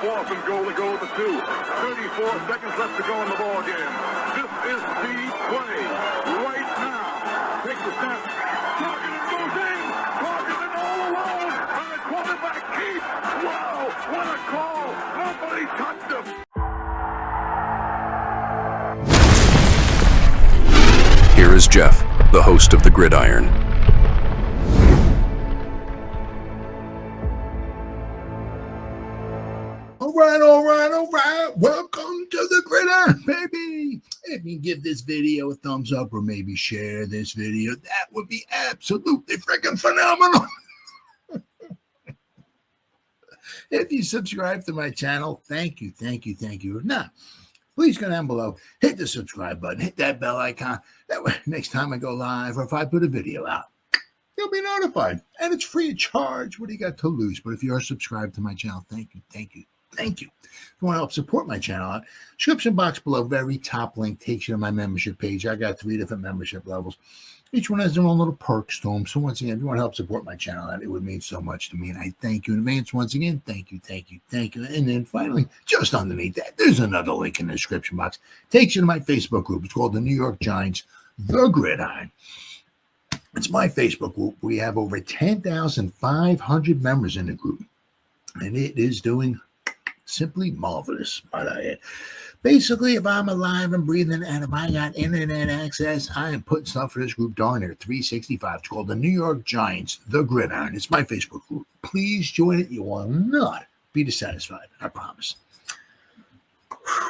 4th and goal to go to 2. 34 seconds left to go in the ball game. This is the play right now. Takes the snap. Targeted goes in. Targeted all alone. And the quarterback keeps. Wow, what a call. Nobody touched him. Here is Jeff, the host of the Gridiron. All right. Welcome to the Gridiron, baby. If you give this video a thumbs up or maybe share this video, that would be absolutely freaking phenomenal. If you subscribe to my channel, thank you. If not, please go down below, hit the subscribe button, hit that bell icon. That way, next time I go live or if I put a video out, you'll be notified. And it's free of charge. What do you got to lose? But if you are subscribed to my channel, thank you. If you want to help support my channel, description box below, very top link takes you to my membership page. I got 3 different membership levels. Each one has their own little perks to them. So once again, if you want to help support my channel, it would mean so much to me. And I thank you in advance once again. Thank you. And then finally, just underneath that, there's another link in the description box. Takes you to my Facebook group. It's called the New York Giants, The Gridiron. It's my Facebook group. We have over 10,500 members in the group. And it is doing simply marvelous, might I add. Basically, if I'm alive and breathing and if I got internet access, I am putting stuff for this group darn near 365. It's called the New York Giants, The Gridiron. It's my Facebook group. Please join it. You will not be dissatisfied. I promise.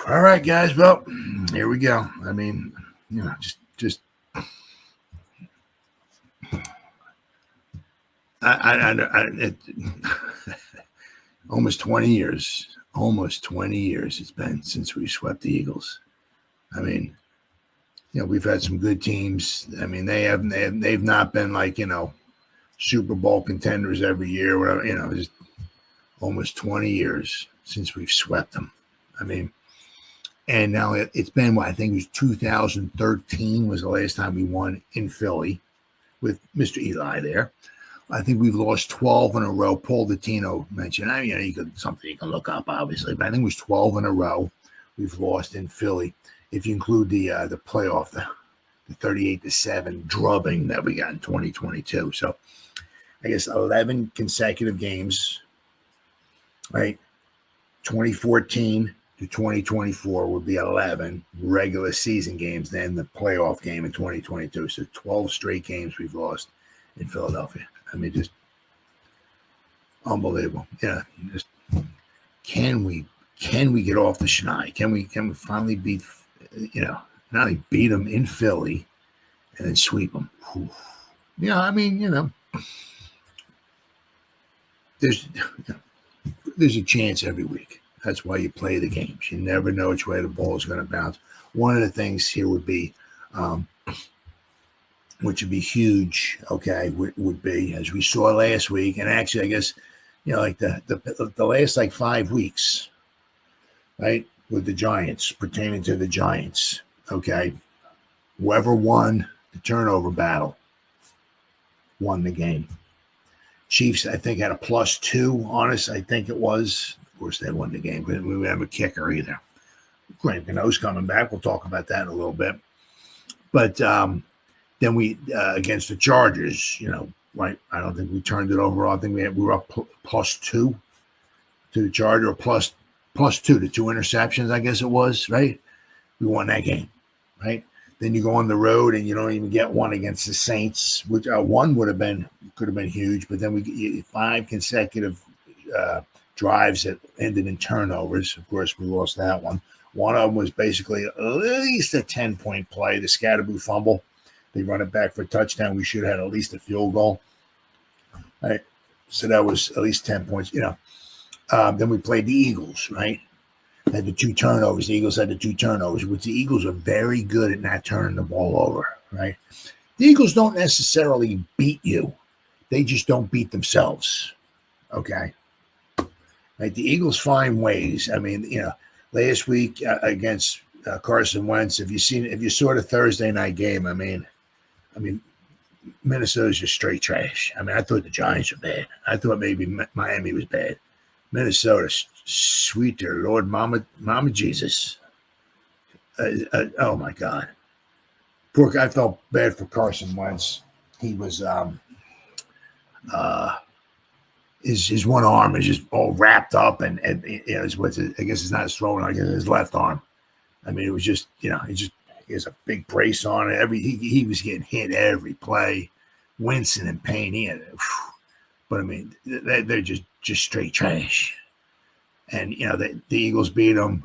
All right, guys. Well, here we go. I mean, you know, just almost 20 years. Almost 20 years it's been since we swept the Eagles. I mean, you know, we've had some good teams. I mean, they've not been like, you know, Super Bowl contenders every year, whatever, you know, just almost 20 years since we've swept them. I mean, and now it's been what I think it was 2013 was the last time we won in Philly with Mr. Eli there. I think we've lost 12 in a row. Paul Dottino mentioned, I mean, something you can look up, obviously, but I think it was 12 in a row we've lost in Philly. If you include the playoff, the 38-7 drubbing that we got in 2022. So I guess 11 consecutive games, right? 2014 to 2024 would be 11 regular season games, then the playoff game in 2022. So 12 straight games we've lost in Philadelphia. I mean, just unbelievable. Yeah, just can we get off the schneid? Can we finally beat, you know, not only beat them in Philly and then sweep them? Yeah, I mean, you know, there's a chance every week. That's why you play the games. You never know which way the ball is going to bounce. One of the things here would be, which would be huge, okay, would be, as we saw last week, and actually, I guess, you know, like the last, like, 5 weeks, right, with the Giants, pertaining to the Giants, okay, whoever won the turnover battle won the game. Chiefs, I think, had a +2 on us, I think it was. Of course, they won the game, but we didn't have a kicker either. Grant Cano's coming back. We'll talk about that in a little bit. But, then we against the Chargers, you know, right? I don't think we turned it over. I think we were up +2 to the Charger, or +2 to 2 interceptions, I guess it was, right? We won that game, right? Then you go on the road and you don't even get one against the Saints, which one could have been huge, but then we get 5 consecutive drives that ended in turnovers. Of course, we lost that one. One of them was basically at least a 10-point play, the SKATTEBO fumble. They run it back for a touchdown. We should have had at least a field goal. Right? So that was at least 10 points. You know, then we played the Eagles, right? Had the 2 turnovers. The Eagles had the 2 turnovers, which the Eagles are very good at not turning the ball over, right? The Eagles don't necessarily beat you. They just don't beat themselves, okay? Right? The Eagles find ways. I mean, you know, last week against Carson Wentz, if you saw the Thursday night game, I mean, Minnesota's just straight trash. I mean, I thought the Giants were bad. I thought maybe Miami was bad. Minnesota Sweet dear Lord, Mama Jesus. Oh my God. Poor guy. I felt bad for Carson Wentz. He was his one arm is just all wrapped up, and you know, I guess it's not his throwing arm, I guess it's his left arm. I mean, it was just, you know, he has a big brace on it. He was getting hit every play, wincing in pain. But I mean, they're just straight trash. And you know, the Eagles beat them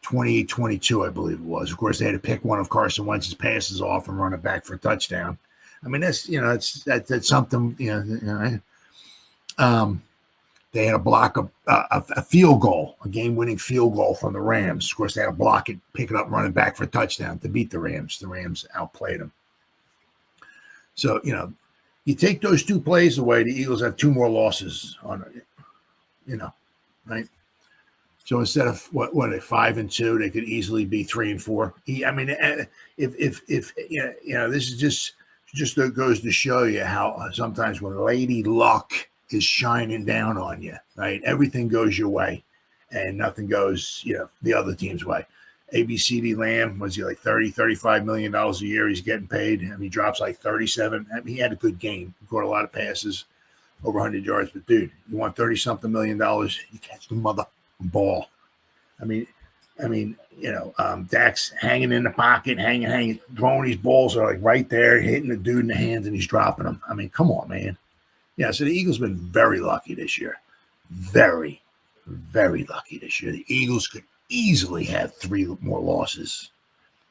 28-22, I believe it was. Of course, they had to pick one of Carson Wentz's passes off and run it back for a touchdown. I mean, that's, you know, that's something, you know. They had to block a field goal, a game-winning field goal from the Rams. Of course, they had to block it, pick it up, run it back for a touchdown to beat the Rams. The Rams outplayed them. So, you know, you take those two plays away, the Eagles have two more losses on it, you know, right? So instead of what 5-2, they could easily be 3-4. I mean, if you know, this is just goes to show you how sometimes when Lady Luck is shining down on you, right? Everything goes your way, and nothing goes, you know, the other team's way. ABCD Lamb, was he like $35 million a year? He's getting paid, and he drops like 37. I mean, he had a good game. He caught a lot of passes, over 100 yards. But dude, you want $30-something million? You catch the mother ball. I mean, you know, Dak's hanging in the pocket, hanging, throwing these balls are like right there, hitting the dude in the hands, and he's dropping them. I mean, come on, man. Yeah, so the Eagles been very lucky this year. Very, very lucky this year. The Eagles could easily have 3 more losses.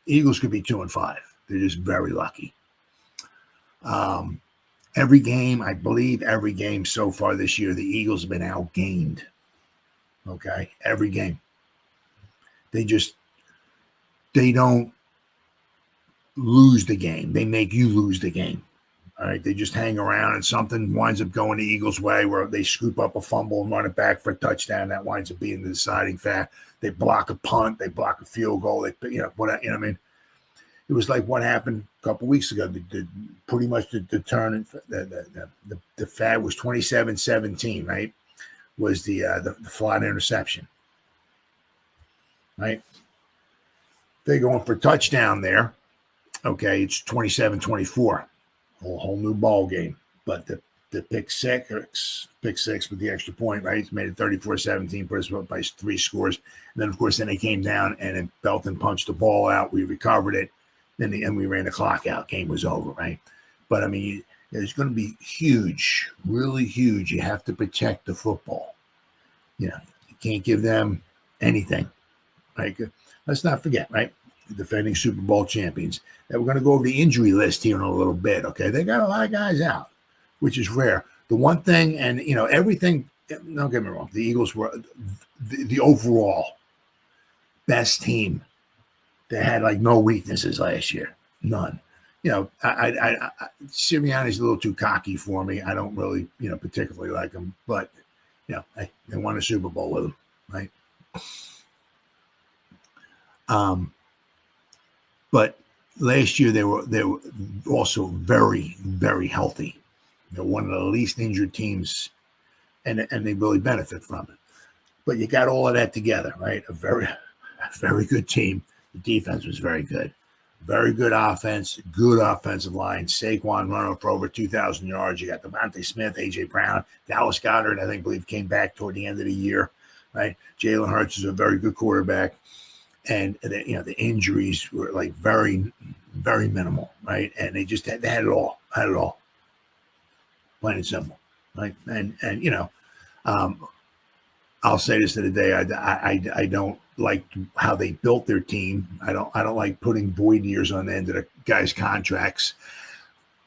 The Eagles could be 2-5. They're just very lucky. Every game, I believe every game so far this year, the Eagles have been outgained. Okay? Every game. They don't lose the game. They make you lose the game. All right, they just hang around and something winds up going the Eagles' way where they scoop up a fumble and run it back for a touchdown. That winds up being the deciding factor. They block a punt, they block a field goal. They, you know, what I mean, it was like what happened a couple weeks ago. Pretty much the turn. The fad was 27-17. Right, was the flat interception. Right, they going for a touchdown there. Okay, it's 27-24. Whole new ball game, but the pick six with the extra point, right? It's made it 34-17, put us up by 3 scores. And then, of course, they came down and then Belton punched the ball out. We recovered it. Then we ran the clock out. Game was over, right? But, I mean, it's going to be huge, really huge. You have to protect the football. You know, you can't give them anything. Right? Let's not forget, right? Defending Super Bowl champions. That we're going to go over the injury list here in a little bit. Okay, they got a lot of guys out, which is rare. The one thing, and you know, everything. Don't get me wrong. The Eagles were the overall best team. They had like no weaknesses last year, none. You know, Sirianni's a little too cocky for me. I don't really, you know, particularly like him, but you know, they won a Super Bowl with him, right? But last year they were also very, very healthy. They're one of the least injured teams, and they really benefit from it. But you got all of that together, right? A very good team. The defense was very good. Very good offense, good offensive line. Saquon running for over 2,000 yards. You got Devontae Smith, A.J. Brown, Dallas Goedert, I believe came back toward the end of the year, right? Jalen Hurts is a very good quarterback. And you know, the injuries were like very, very minimal, right? And they just had it all, plain and simple, right? And you know, I'll say this to the day. I don't like how they built their team. I don't like putting void years on the end of the guys' contracts.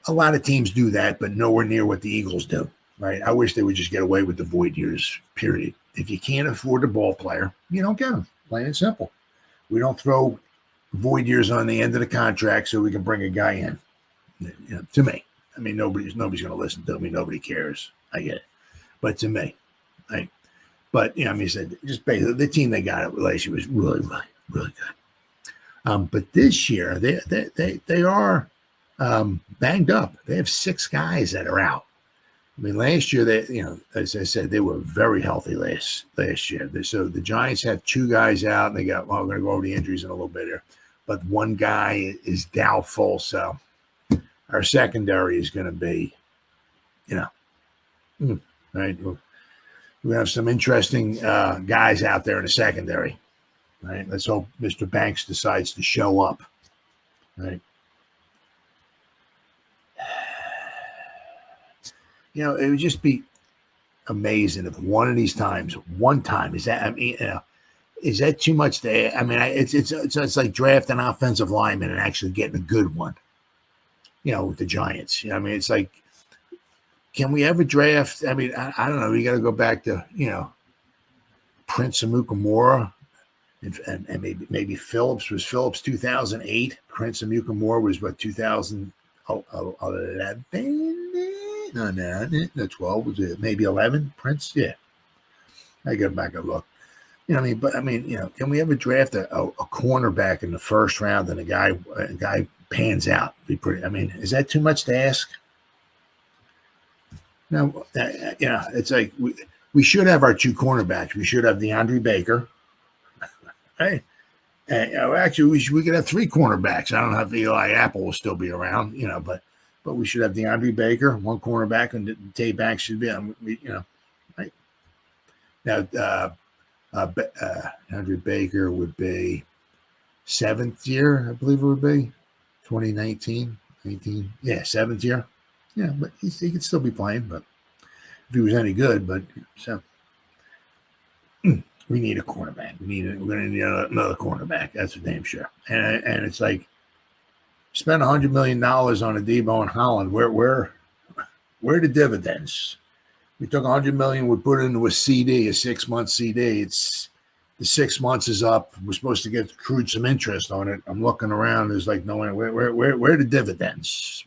A lot of teams do that, but nowhere near what the Eagles do, right? I wish they would just get away with the void years. Period. If you can't afford a ball player, you don't get them. Plain and simple. We don't throw void years on the end of the contract so we can bring a guy in. You know, to me, I mean, nobody's going to listen to me. Nobody cares. I get it, but to me, right? But you know, I mean, said just basically the team they got at last year was really, really, really good. But this year they are banged up. They have 6 guys that are out. I mean, last year as I said, they were very healthy last year. So the Giants had two guys out, and they got. Well, we're going to go over the injuries in a little bit here, but one guy is doubtful. So our secondary is going to be, right. We have some interesting guys out there in the secondary. Right. Let's hope Mr. Banks decides to show up. Right. It would just be amazing if one time is that. I mean, is that too much to? I mean, it's like drafting an offensive lineman and actually getting a good one. With the Giants. I mean, it's like, can we ever draft? I mean, I don't know. We got to go back to Prince Amukamara, and maybe Phillips was 2008. Prince Amukamara was what 2011. No, 12 was it? Maybe 11. Prince, yeah. I go back and look. Can we ever draft a cornerback in the first round and a guy pans out? Be pretty. I mean, is that too much to ask? No, it's like we should have our two cornerbacks. We should have DeAndre Baker. Right? Actually, we could have three cornerbacks. I don't know if Eli Apple will still be around, but we should have DeAndre Baker, one cornerback, and Tay Banks should be, right? Now, DeAndre Baker would be 7th year, I believe it would be, 2019, 18. Yeah, 7th year. Yeah, but he could still be playing, but if he was any good, but so we need a cornerback. We're going to need another cornerback. That's for damn sure. And it's like, spend $100 million on Adebo and Holland. Where are the dividends? We took $100 million. We put it into a CD, a 6-month CD. It's the 6 months is up. We're supposed to get accrued some interest on it. I'm looking around. There's like no way. Where are the dividends?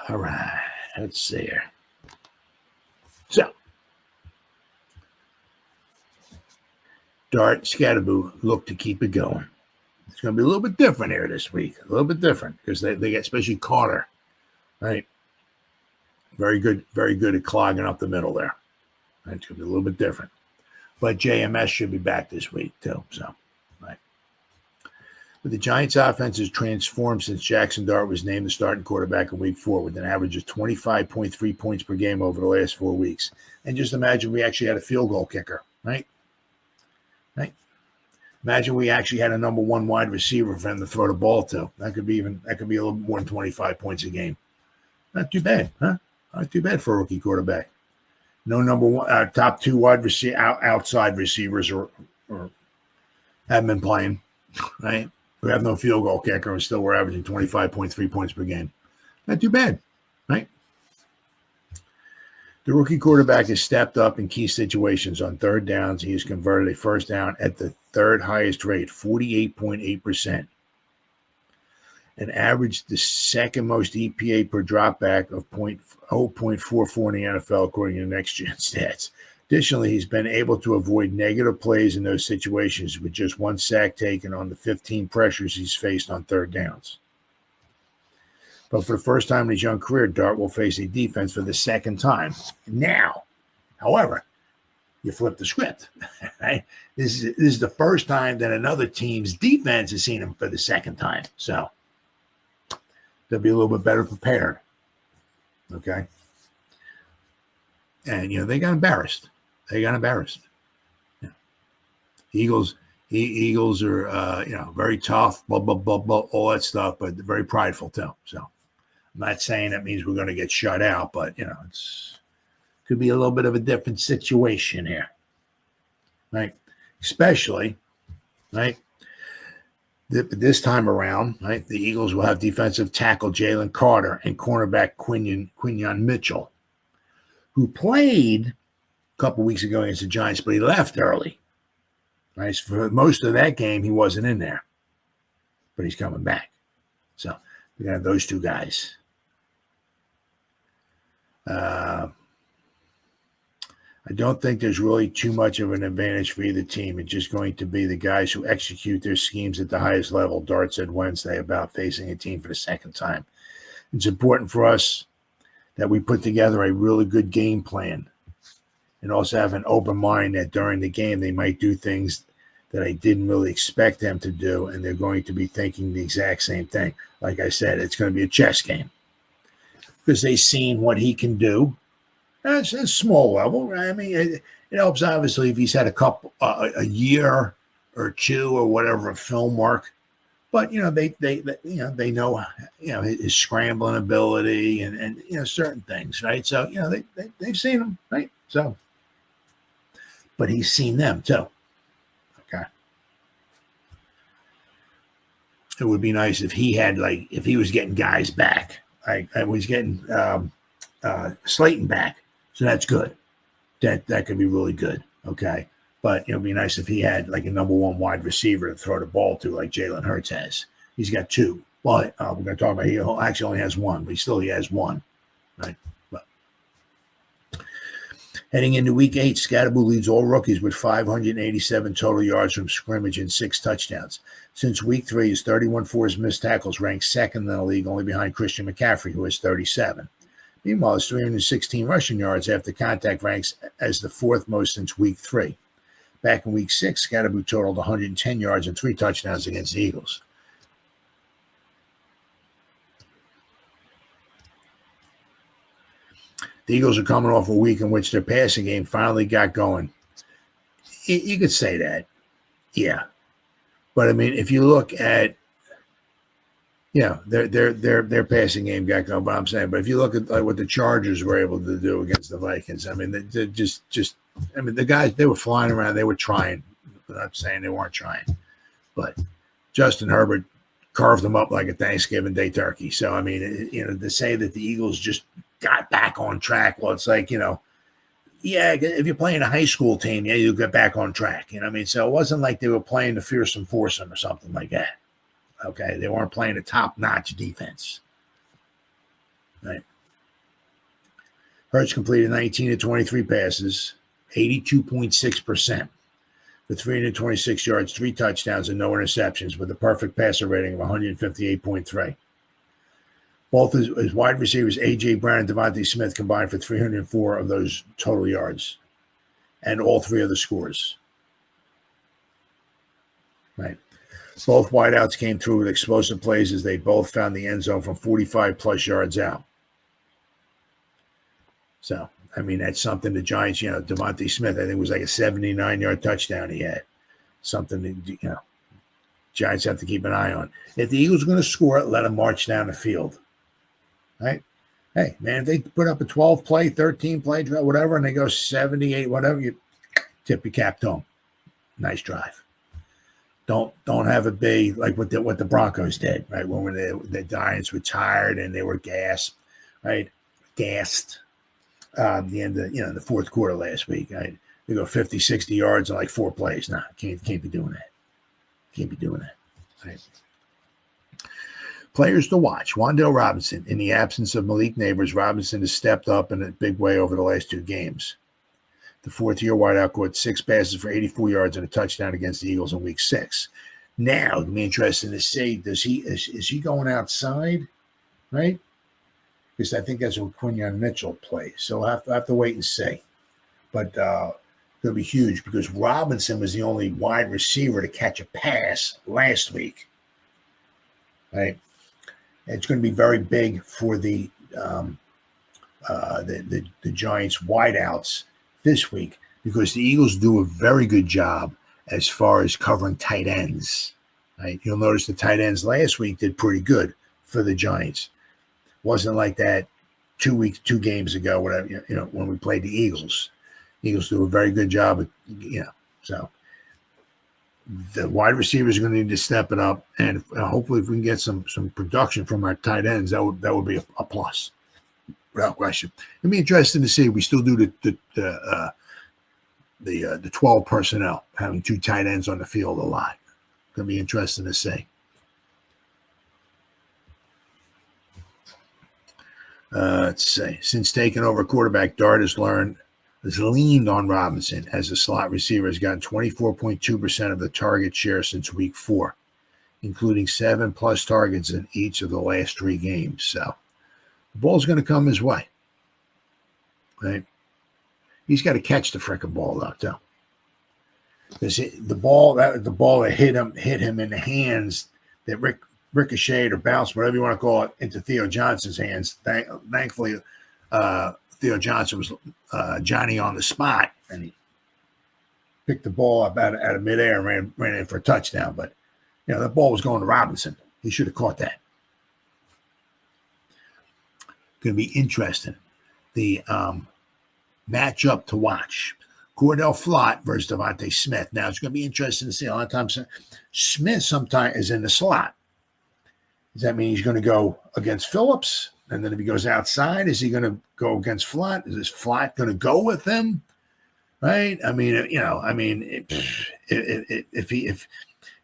All right. Let's see here. So, Dart, SKATTEBO look to keep it going. It's going to be a little bit different here this week. A little bit different because they get, especially Carter, right? Very good at clogging up the middle there. Right? It's going to be a little bit different. But JMS should be back this week too. So, right. But the Giants' offense has transformed since Jaxson Dart was named the starting quarterback in Week 4 with an average of 25.3 points per game over the last 4 weeks. And just imagine we actually had a field goal kicker, right? Right. Imagine we actually had a number 1 wide receiver for him to throw the ball to. That could be a little more than 25 points a game. Not too bad, huh? Not too bad for a rookie quarterback. No number 1, top 2 wide outside receivers or haven't been playing, right? We have no field goal kicker and still we're averaging 25.3 points per game. Not too bad, right? The rookie quarterback has stepped up in key situations. On third downs, he has converted a first down at the third highest rate, 48.8%, and averaged the second most EPA per dropback of 0.44 in the NFL, according to Next Gen Stats. Additionally, he's been able to avoid negative plays in those situations with just 1 sack taken on the 15 pressures he's faced on third downs. But for the first time in his young career, Dart will face a defense for the second time. Now, however, you flip the script. Right? This is the first time that another team's defense has seen him for the second time. So they'll be a little bit better prepared. Okay? And, they got embarrassed. Yeah. Eagles are, very tough, blah, blah, blah, blah, all that stuff, but very prideful too. So I'm not saying that means we're going to get shut out, but, it's could be a little bit of a different situation here, right? Especially, right, this time around, right, the Eagles will have defensive tackle Jalen Carter and cornerback Quinyon Mitchell, who played a couple weeks ago against the Giants, but he left early. Right? So for most of that game, he wasn't in there, but he's coming back. So we're going to have those two guys. I don't think there's really too much of an advantage for either team. It's just going to be the guys who execute their schemes at the highest level, Dart said Wednesday about facing a team for the second time. It's important for us that we put together a really good game plan and also have an open mind that during the game they might do things that I didn't really expect them to do, and they're going to be thinking the exact same thing. Like I said, it's going to be a chess game because they've seen what he can do. That's a small level, right? I mean, it helps obviously if he's had a year or two or whatever of film work. But they know his scrambling ability and certain things, right? So they've seen him, right? So, but he's seen them too. Okay, it would be nice if he had if he was getting guys back. I was getting Slayton back. So that's good. That could be really good. Okay. But it would be nice if he had a number one wide receiver to throw the ball to like Jalen Hurts has. He's got two. Well, we're going to talk about he actually only has one, but he has one. Right. But heading into week 8, SKATTEBO leads all rookies with 587 total yards from scrimmage and 6 touchdowns. Since week 3, his 31 forced missed tackles ranks second in the league, only behind Christian McCaffrey, who has 37. Meanwhile, his 316 rushing yards after contact ranks as the 4th most since week 3. Back in week 6, SKATTEBO totaled 110 yards and 3 touchdowns against the Eagles. The Eagles are coming off a week in which their passing game finally got going. You could say that, yeah. But I mean, if you look at their passing game got going. But I'm saying, but if you look at what the Chargers were able to do against the Vikings, I mean, they just the guys, they were flying around, they were trying. I'm not saying they weren't trying, but Justin Herbert carved them up like a Thanksgiving Day turkey. So I mean, to say that the Eagles just got back on track, well, it's like if you're playing a high school team, you get back on track. I mean, so it wasn't like they were playing the fearsome foursome or something like that. Okay, they weren't playing a top-notch defense. Right. Hurts completed 19 of 23 passes, 82.6%, with 326 yards, 3 touchdowns, and no interceptions, with a perfect passer rating of 158.3. Both his wide receivers, A.J. Brown and Devontae Smith, combined for 304 of those total yards, and all 3 of the scores. Right. Both wideouts came through with explosive plays as they both found the end zone from 45-plus yards out. So, I mean, that's something the Giants, Devontae Smith, I think it was like a 79-yard touchdown he had. Something that, Giants have to keep an eye on. If the Eagles are going to score it, let them march down the field. Right? Hey, man, if they put up a 12-play, 13-play, whatever, and they go 78, whatever, you tip your cap to them. Nice drive. Don't have it be like what the Broncos did, right? When the Giants were tired and they were gassed. At the end of the fourth quarter last week. Right? They go 50, 60 yards in like 4 plays. Nah, can't be doing that. Can't be doing that. Right? Players to watch. Wan'Dale Robinson. In the absence of Malik Neighbors, Robinson has stepped up in a big way over the last 2 games. The 4th-year wideout caught 6 passes for 84 yards and a touchdown against the Eagles in week 6. Now, it'll be interesting to see, is he going outside, right? Because I think that's what Quinyon Mitchell plays. So we'll have to wait and see. But it's going to be huge because Robinson was the only wide receiver to catch a pass last week, right? And it's going to be very big for the Giants wideouts this week because the Eagles do a very good job as far as covering tight ends. Right? You'll notice the tight ends last week did pretty good for the Giants. Wasn't like that 2 games ago, whatever, when we played the Eagles. Eagles do a very good job of, so the wide receivers are going to need to step it up, and hopefully if we can get some production from our tight ends, that would be a plus. Without question. It'd be interesting to see. We still do the 12 personnel, having 2 tight ends on the field a lot. Going to be interesting to see. Let's see. Since taking over quarterback, Dart has learned has leaned on Robinson as a slot receiver, has gotten 24.2% of the target share since week 4, including 7+ targets in each of the last 3 games. So the ball's going to come his way. Right? He's got to catch the frickin' ball, though, too. Because the ball that hit him in the hands that ricocheted or bounced, whatever you want to call it, into Theo Johnson's hands. Thankfully, Theo Johnson was Johnny on the spot, and he picked the ball up out of midair and ran in for a touchdown. But that ball was going to Robinson. He should have caught that. Going to be interesting. The matchup to watch. Cordell Flott versus Devontae Smith. Now, it's going to be interesting to see. A lot of times, Smith sometimes is in the slot. Does that mean he's going to go against Phillips? And then if he goes outside, is he going to go against Flott? Is this Flott going to go with him? Right? I mean, if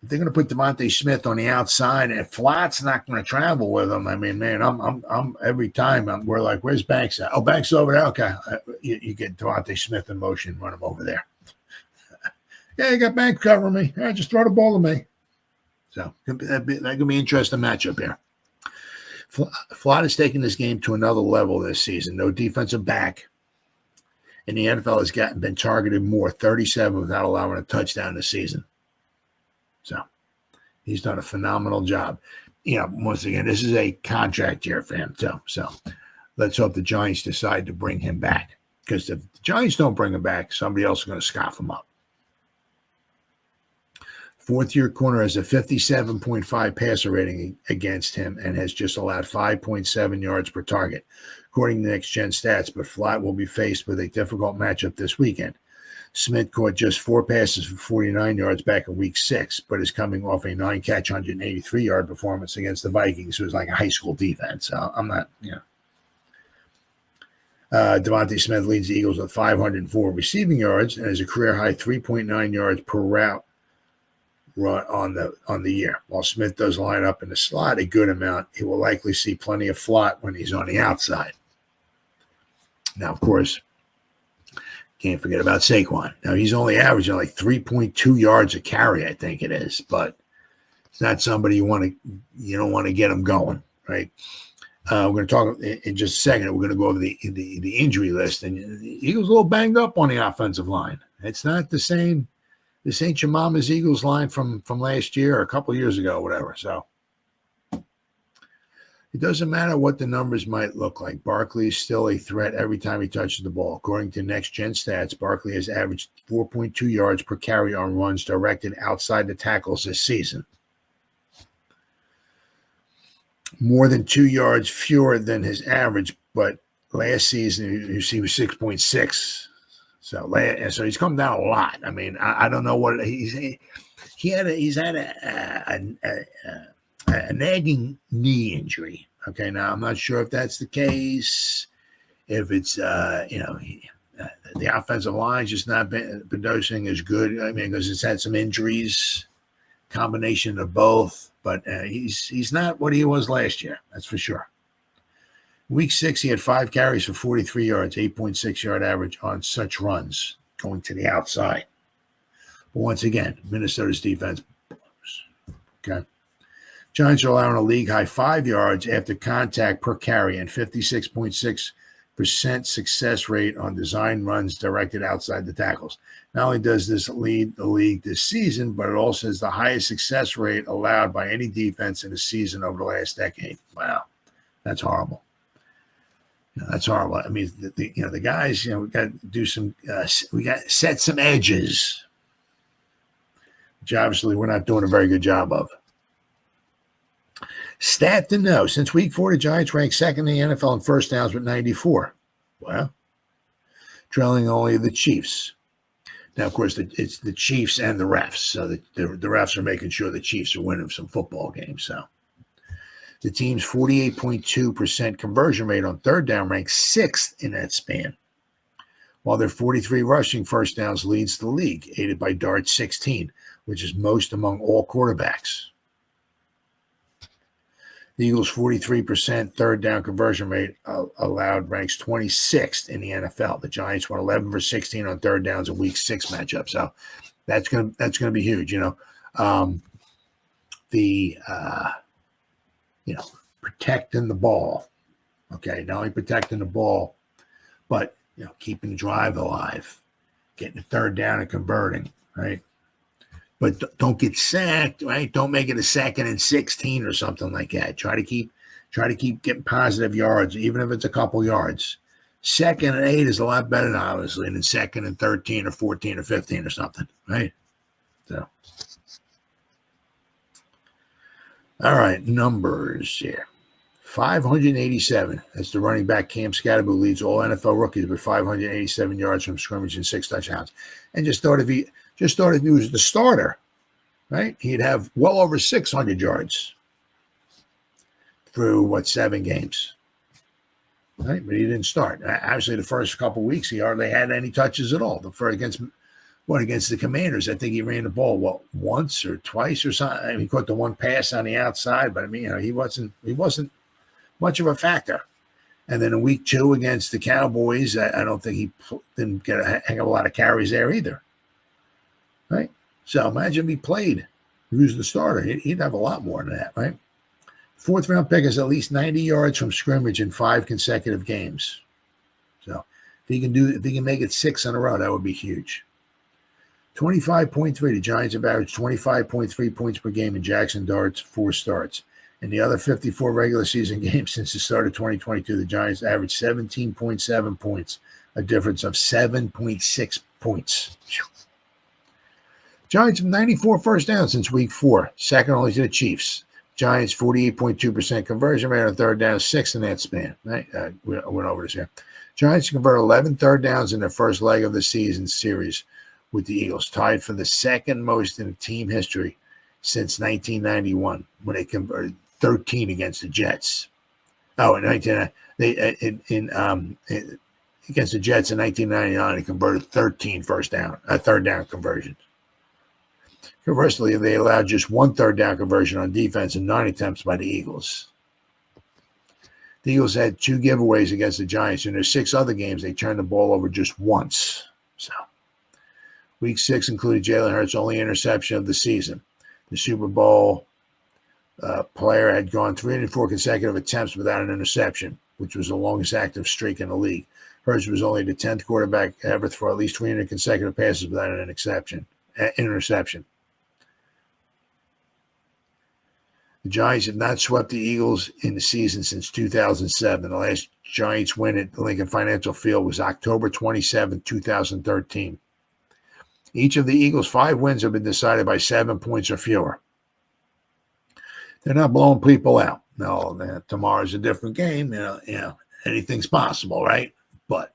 they're going to put Devontae Smith on the outside and Flott's not going to travel with him, I mean, man, I'm every time we're like, where's Banks at? Oh, Banks over there. Okay, you get Devontae Smith in motion, run him over there. Yeah, you got Banks covering me. Yeah, just throw the ball to me. So that could be an interesting matchup here. Flott has taken this game to another level this season. No defensive back. And the NFL has been targeted more, 37 without allowing a touchdown this season. So he's done a phenomenal job. Once again, this is a contract year for him too. So let's hope the Giants decide to bring him back. Because if the Giants don't bring him back, somebody else is going to scoff him up. 4th-year corner has a 57.5 passer rating against him and has just allowed 5.7 yards per target, according to Next Gen Stats. But Flott will be faced with a difficult matchup this weekend. Smith caught just 4 passes for 49 yards back in week 6, but is coming off a 9-catch, 183-yard performance against the Vikings, who was like a high school defense. So I'm not, Devontae Smith leads the Eagles with 504 receiving yards and has a career-high 3.9 yards per route run on the year. While Smith does line up in the slot a good amount, he will likely see plenty of Flott when he's on the outside. Now, of course, can't forget about Saquon. Now, he's only averaging like 3.2 yards a carry, I think it is, but it's not somebody you don't want to get him going, right? We're going to talk in just a second. We're going to go over the injury list, and the Eagles a little banged up on the offensive line. It's not the same. This ain't your mama's Eagles line from last year or a couple of years ago, whatever. So it doesn't matter what the numbers might look like. Barkley is still a threat every time he touches the ball. According to Next Gen Stats, Barkley has averaged 4.2 yards per carry on runs directed outside the tackles this season. More than 2 yards fewer than his average, but last season he was 6.6. So he's come down a lot. I mean, I don't know what he's had a nagging knee injury. Okay, now I'm not sure if that's the case. If it's the offensive line's just not been producing as good. I mean, because it's had some injuries, combination of both. But he's not what he was last year. That's for sure. Week 6, he had 5 carries for 43 yards, 8.6 yard average on such runs going to the outside. But once again, Minnesota's defense. Okay. Giants are allowing a league-high 5 yards after contact per carry and 56.6% success rate on design runs directed outside the tackles. Not only does this lead the league this season, but it also has the highest success rate allowed by any defense in a season over the last decade. Wow, that's horrible. That's horrible. I mean, the guys, we got to do some, we got to set some edges, which obviously we're not doing a very good job of. Stat to know: since week 4, the Giants ranked second in the NFL in first downs with 94. Well, trailing only the Chiefs. Now, of course, it's the Chiefs and the refs. So the refs are making sure the Chiefs are winning some football games. So the team's 48.2% conversion rate on third down ranks 6th in that span, while their 43 rushing first downs leads the league, aided by Dart's 16, which is most among all quarterbacks. The Eagles' 43% third down conversion rate allowed ranks 26th in the NFL. The Giants went 11 for 16 on third downs in Week 6 matchup. So that's gonna be huge. Protecting the ball. Okay, not only protecting the ball, but keeping the drive alive, getting the third down and converting, right? But don't get sacked, right? Don't make it a 2nd and 16 or something like that. Try to keep getting positive yards, even if it's a couple yards. 2nd and 8 is a lot better, obviously, than 2nd and 13 or 14 or 15 or something, right? So, all right, numbers here. 587. That's the running back. Cam SKATTEBO leads all NFL rookies with 587 yards from scrimmage and 6 touchdowns. And just thought if he was the starter, right, he'd have well over 600 yards through 7 games, right? But he didn't start. Obviously, the first couple of weeks he hardly had any touches at all. Against the Commanders, I think he ran the ball once or twice or something. I mean, he caught the one pass on the outside, but I mean, he wasn't much of a factor. And then in Week 2 against the Cowboys, I don't think he didn't get a heck of a lot of carries there either, right? So imagine if he played. He was the starter. He'd have a lot more than that, right? 4th round pick is at least 90 yards from scrimmage in 5 consecutive games. So if he can make it 6 in a row, that would be huge. 25.3. The Giants have averaged 25.3 points per game in Jaxson Dart's 4 starts. In the other 54 regular season games since the start of 2022, the Giants averaged 17.7 points, a difference of 7.6 points. Giants have 94 first downs since Week 4, second only to the Chiefs. Giants 48.2% conversion rate on third down, 6th in that span. Right? We went over this here. Giants convert 11 third downs in their first leg of the season series with the Eagles, tied for the second most in team history since 1991, when they converted 13 against the Jets. Against the Jets in 1999, they converted 13 third down conversions. Conversely, they allowed just 1 third down conversion on defense and 9 attempts by the Eagles. The Eagles had 2 giveaways against the Giants. In their 6 other games, they turned the ball over just once. So, Week 6 included Jalen Hurts' only interception of the season. The Super Bowl player had gone 304 consecutive attempts without an interception, which was the longest active streak in the league. Hurts was only the 10th quarterback ever to throw at least 300 consecutive passes without an interception. The Giants have not swept the Eagles in the season since 2007. The last Giants win at the Lincoln Financial Field was October 27, 2013. Each of the Eagles' 5 wins have been decided by 7 points or fewer. They're not blowing people out. No, tomorrow's a different game. Anything's possible, right? But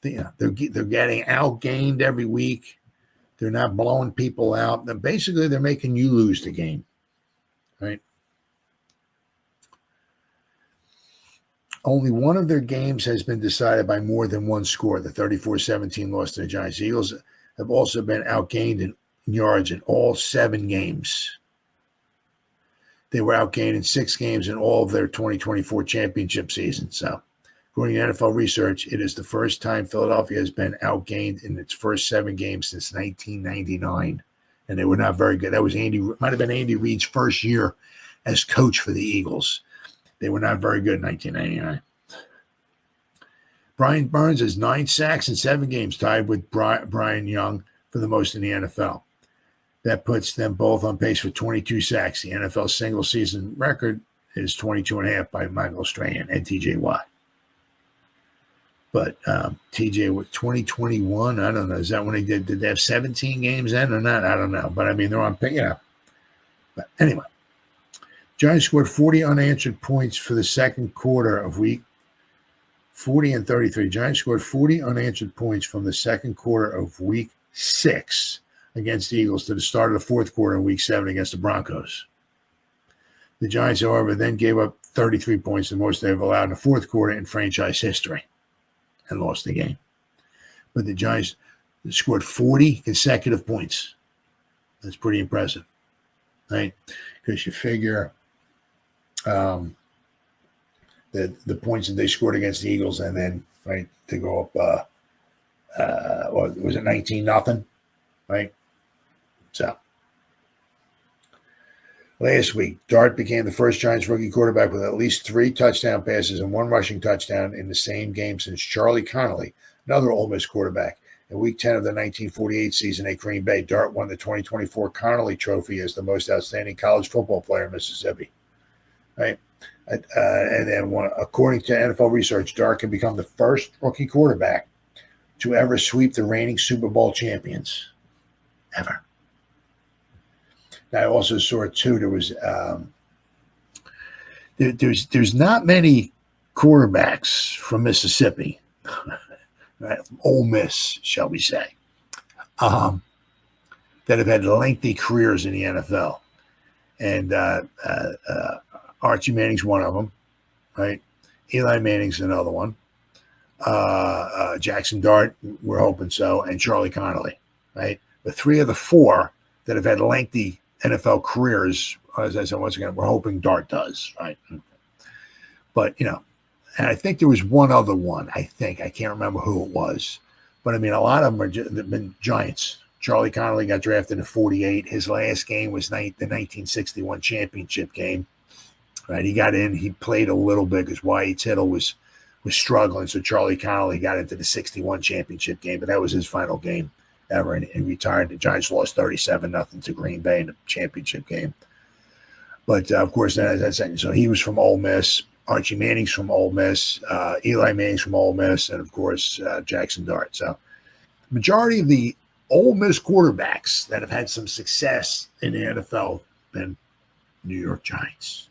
they're getting outgained every week. They're not blowing people out. And basically, they're making you lose the game, right? Only one of their games has been decided by more than 1 score. The 34-17 loss to the Giants. The Eagles have also been outgained in yards in all 7 games. They were outgained in 6 games in all of their 2024 championship seasons. So, according to NFL research, it is the first time Philadelphia has been outgained in its first 7 games since 1999, and they were not very good. That might have been Andy Reid's first year as coach for the Eagles. They were not very good in 1999. Brian Burns has 9 sacks in 7 games, tied with Brian Young for the most in the NFL. That puts them both on pace for 22 sacks. The NFL single-season record is 22.5 by Michael Strahan and T.J. Watt. But TJ with 2021, I don't know. Is that when did they have 17 games then or not? I don't know. But I mean, they're on pick, But anyway, Giants scored 40 unanswered points for the second quarter of week 40 and 33. Giants scored 40 unanswered points from the second quarter of week 6 against the Eagles to the start of the fourth quarter in week 7 against the Broncos. The Giants, however, then gave up 33 points, the most they've allowed in the fourth quarter in franchise history, and lost the game. But the Giants scored 40 consecutive points. That's pretty impressive, right? Because you figure the points that they scored against the Eagles, and then right to go up. What was it, 19-0, right? So last week, Dart became the first Giants rookie quarterback with at least 3 touchdown passes and 1 rushing touchdown in the same game since Charlie Connolly, another Ole Miss quarterback. In Week 10 of the 1948 season at Green Bay, Dart won the 2024 Connolly Trophy as the most outstanding college football player in Mississippi. Right? And then, according to NFL research, Dart can become the first rookie quarterback to ever sweep the reigning Super Bowl champions. Ever. I also saw too. There was there's not many quarterbacks from Mississippi, right? Ole Miss, shall we say, that have had lengthy careers in the NFL, and Archie Manning's one of them, right? Eli Manning's another one. Jaxson Dart, we're hoping so, and Charlie Connolly, right? The 3 of the 4 that have had lengthy NFL careers, as I said once again, we're hoping Dart does, right? But, and I think there was one other one, I can't remember who it was. But, I mean, a lot of them have been Giants. Charlie Connolly got drafted in 48. His last game was the 1961 championship game, right? He got in. He played a little bit because Wyatt Tittle was struggling. So Charlie Connolly got into the 61 championship game, but that was his final game ever, and retired. The Giants lost 37-0 to Green Bay in the championship game. But, of course, as I said, so he was from Ole Miss. Archie Manning's from Ole Miss. Eli Manning's from Ole Miss. And, of course, Jaxson Dart. So majority of the Ole Miss quarterbacks that have had some success in the NFL have been New York Giants.